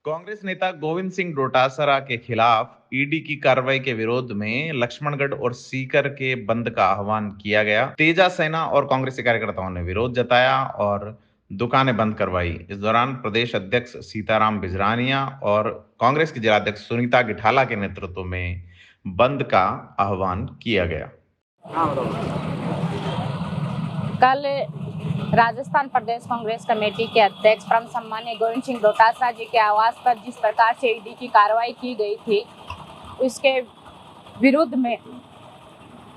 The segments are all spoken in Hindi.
कांग्रेस नेता गोविंद सिंह डोटासरा के खिलाफ ईडी की कार्रवाई के विरोध में लक्ष्मणगढ़ और सीकर के बंद का आह्वान किया गया। तेजा सेना और कांग्रेसी कार्यकर्ताओं ने विरोध जताया और दुकानें बंद करवाई। इस दौरान प्रदेश अध्यक्ष सीताराम बिजरानिया और कांग्रेस की जिलाध्यक्ष सुनीता गिठाला के नेतृत्व में बंद का आह्वान किया गया। कल राजस्थान प्रदेश कांग्रेस कमेटी के अध्यक्ष परम सम्मानीय गोविंद सिंह डोटासरा जी के आवास पर जिस प्रकार से ईडी की कार्रवाई की गई थी, उसके विरुद्ध में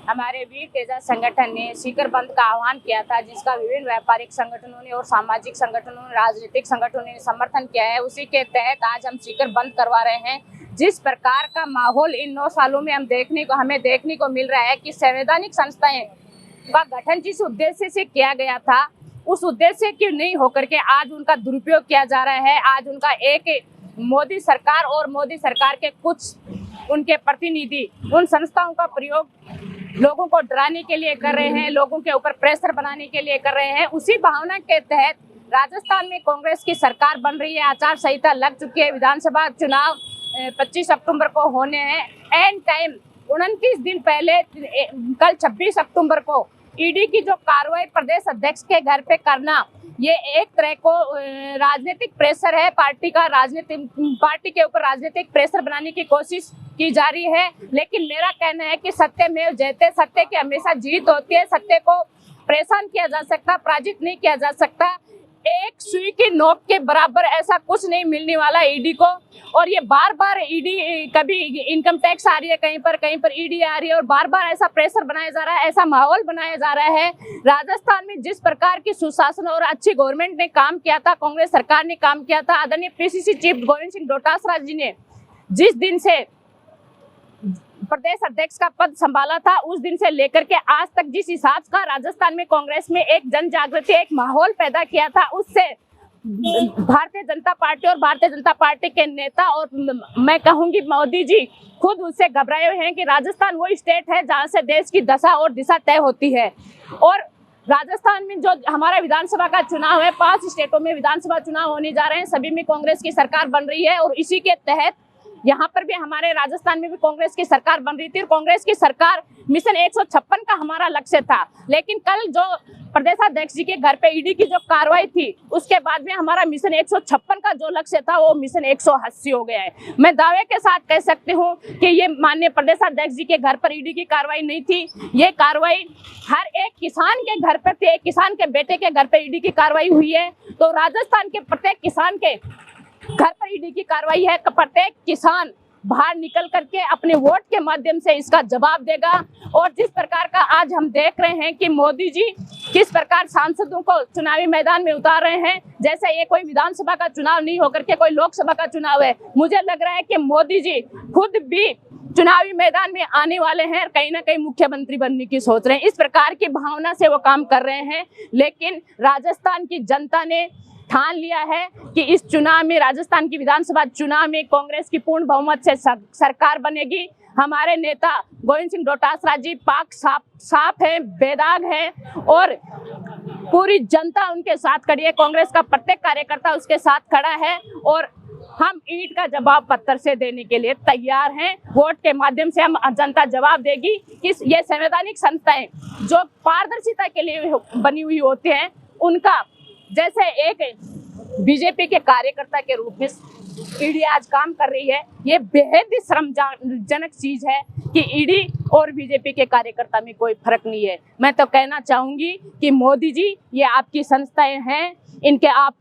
हमारे वीर तेजा संगठन ने सीकर बंद का आह्वान किया था, जिसका विभिन्न व्यापारिक संगठनों ने और सामाजिक संगठनों ने, राजनीतिक संगठनों ने समर्थन किया है। उसी के तहत आज हम सीकर बंद करवा रहे हैं। जिस प्रकार का माहौल इन 9 सालों में हमें देखने को मिल रहा है कि संवैधानिक संस्थाएं का गठन जिस उद्देश्य से किया गया था, उस उद्देश्य की नहीं होकर के आज उनका दुरुपयोग किया जा रहा है। आज उनका एक मोदी सरकार और मोदी सरकार के कुछ उनके प्रतिनिधि उन संस्थाओं का प्रयोग लोगों को डराने के लिए कर रहे हैं, लोगों के ऊपर प्रेशर बनाने के लिए कर रहे हैं। उसी भावना के तहत राजस्थान में कांग्रेस की सरकार बन रही है। आचार संहिता लग चुकी है। विधानसभा चुनाव 25 अक्टूबर को होने हैं। एंड टाइम 29 दिन पहले कल 26 अक्टूबर को ईडी की जो कार्रवाई प्रदेश अध्यक्ष के घर पे करना, ये एक तरह को राजनीतिक प्रेशर है। पार्टी के ऊपर राजनीतिक प्रेशर बनाने की कोशिश की जा रही है। लेकिन मेरा कहना है कि सत्यमेव जयते, सत्य की हमेशा जीत होती है। सत्य को परेशान किया जा सकता, पराजित नहीं किया जा सकता। एक सुई की नोक के बराबर ऐसा कुछ नहीं मिलने वाला ईडी को। और ये बार बार ईडी, कभी इनकम टैक्स आ रही है, कहीं पर ईडी आ रही है, और बार बार ऐसा प्रेशर बनाया जा रहा है, ऐसा माहौल बनाया जा रहा है। राजस्थान में जिस प्रकार की सुशासन और अच्छी गवर्नमेंट ने काम किया था, कांग्रेस सरकार ने काम किया था, आदरणीय पीसीसी चीफ गोविंद सिंह डोटासरा जी ने जिस दिन से प्रदेश अध्यक्ष का पद संभाला था, उस दिन से लेकर के आज तक जिस हिसाब का राजस्थान में कांग्रेस में एक जन जागृति, एक माहौल पैदा किया था, उससे भारतीय जनता पार्टी और भारतीय जनता पार्टी के नेता और मैं कहूंगी मोदी जी खुद उससे घबराए हुए हैं कि राजस्थान वो स्टेट है जहां से देश की दशा और दिशा तय होती है। और राजस्थान में जो हमारा विधानसभा का चुनाव है, 5 स्टेटों में विधानसभा चुनाव होने जा रहे हैं। सभी में कांग्रेस की सरकार बन रही है और इसी के तहत यहाँ पर भी हमारे राजस्थान में भी कांग्रेस की सरकार बन रही थी। और कांग्रेस की सरकार मिशन 156 का हमारा लक्ष्य था। लेकिन कल जो प्रदेशाध्यक्ष जी के घर पे ईडी की जो कार्रवाई थी, उसके बाद में हमारा मिशन 156 का जो लक्ष्य था वो मिशन 180 हो गया है। मैं दावे के साथ कह सकती हूँ कि ये माननीय प्रदेशाध्यक्ष जी के घर पर ईडी की कार्रवाई नहीं थी। ये कार्रवाई हर एक किसान के घर पर थी, एक किसान के बेटे के घर पर ईडी की कार्रवाई हुई है। तो राजस्थान के प्रत्येक किसान के घर पर ईडी की कार्रवाई है। प्रत्येक किसान बाहर निकल करके अपने वोट के माध्यम से इसका जवाब देगा। और जिस प्रकार का आज हम देख रहे हैं कि मोदी जी किस प्रकार सांसदों को चुनावी मैदान में उतार रहे हैं, जैसे ये कोई विधानसभा का चुनाव नहीं होकर के कोई लोकसभा का चुनाव है। मुझे लग रहा है कि मोदी जी खुद भी चुनावी मैदान में आने वाले हैं और कहीं ना कहीं मुख्यमंत्री बनने की सोच रहे हैं। इस प्रकार की भावना से वो काम कर रहे हैं। लेकिन राजस्थान की जनता ने ठान लिया है कि इस चुनाव में, राजस्थान की विधानसभा चुनाव में कांग्रेस की पूर्ण बहुमत से सरकार बनेगी। हमारे नेता गोविंद सिंह डोटासरा जी पाक साफ है, बेदाग है और पूरी जनता उनके साथ खड़ी है। कांग्रेस का प्रत्येक कार्यकर्ता उसके साथ खड़ा है और हम ईंट का जवाब पत्थर से देने के लिए तैयार हैं। वोट के माध्यम से हम जनता जवाब देगी कि ये संवैधानिक संस्थाएं जो पारदर्शिता के लिए बनी हुई होती हैं, उनका जैसे एक बीजेपी के कार्यकर्ता के रूप में ईडी आज काम कर रही है, ये बेहद ही शर्मजनक चीज है कि ईडी और बीजेपी के कार्यकर्ता में कोई फर्क नहीं है। मैं तो कहना चाहूंगी कि मोदी जी, ये आपकी संस्थाएं हैं, इनके आप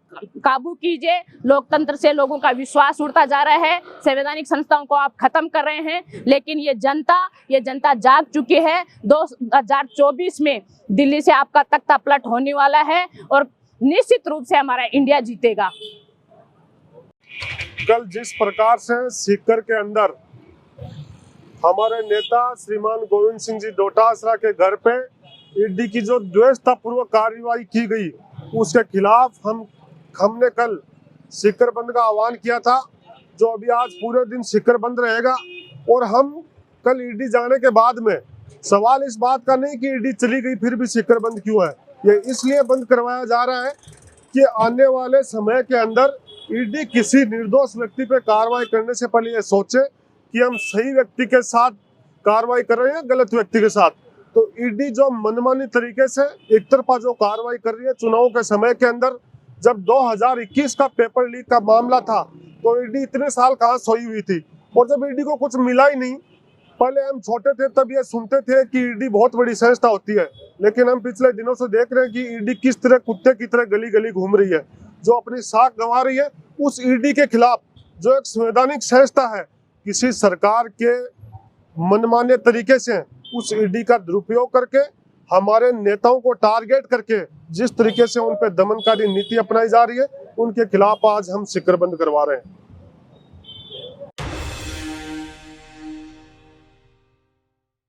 काबू कीजिए। लोकतंत्र से लोगों का विश्वास उड़ता जा रहा है, संवैधानिक संस्थाओं को आप खत्म कर रहे हैं। लेकिन ये जनता जाग चुकी है। 2024 में दिल्ली से आपका तख्ता पलट होने वाला है और निश्चित रूप से हमारा इंडिया जीतेगा। कल जिस प्रकार से सीकर के अंदर हमारे नेता श्रीमान गोविंद सिंह जी डोटासरा के घर पे ईडी की जो द्वेषतापूर्वक कार्रवाई की गई, उसके खिलाफ हमने कल सीकर बंद का आह्वान किया था, जो अभी आज पूरे दिन सीकर बंद रहेगा। और हम कल ईडी जाने के बाद में सवाल इस बात का नहीं कि ईडी चली गई फिर भी सीकर बंद क्यों है, ये इसलिए बंद करवाया जा रहा है कि आने वाले समय के अंदर ईडी किसी निर्दोष व्यक्ति पे कार्रवाई करने से पहले ये सोचे कि हम सही व्यक्ति के साथ कार्रवाई कर रहे हैं गलत व्यक्ति के साथ। तो ईडी जो मनमानी तरीके से एक तरफा जो कार्रवाई कर रही है चुनाव के समय के अंदर, जब 2021 का पेपर लीक का मामला था तो ईडी इतने साल कहाँ सोई हुई थी, और जब ईडी को कुछ मिला ही नहीं। पहले हम छोटे थे तब ये सुनते थे कि ईडी बहुत बड़ी संस्था होती है, लेकिन हम पिछले दिनों से देख रहे हैं कि ईडी किस तरह कुत्ते की तरह गली गली घूम रही है, जो अपनी साख गंवा रही है। उस ईडी के खिलाफ जो एक संवैधानिक संस्था है, किसी सरकार के मनमाने तरीके से उस ईडी का दुरुपयोग करके हमारे नेताओं को टारगेट करके जिस तरीके से उन पर दमनकारी नीति अपनाई जा रही है, उनके खिलाफ आज हम शिकरबंद करवा रहे हैं।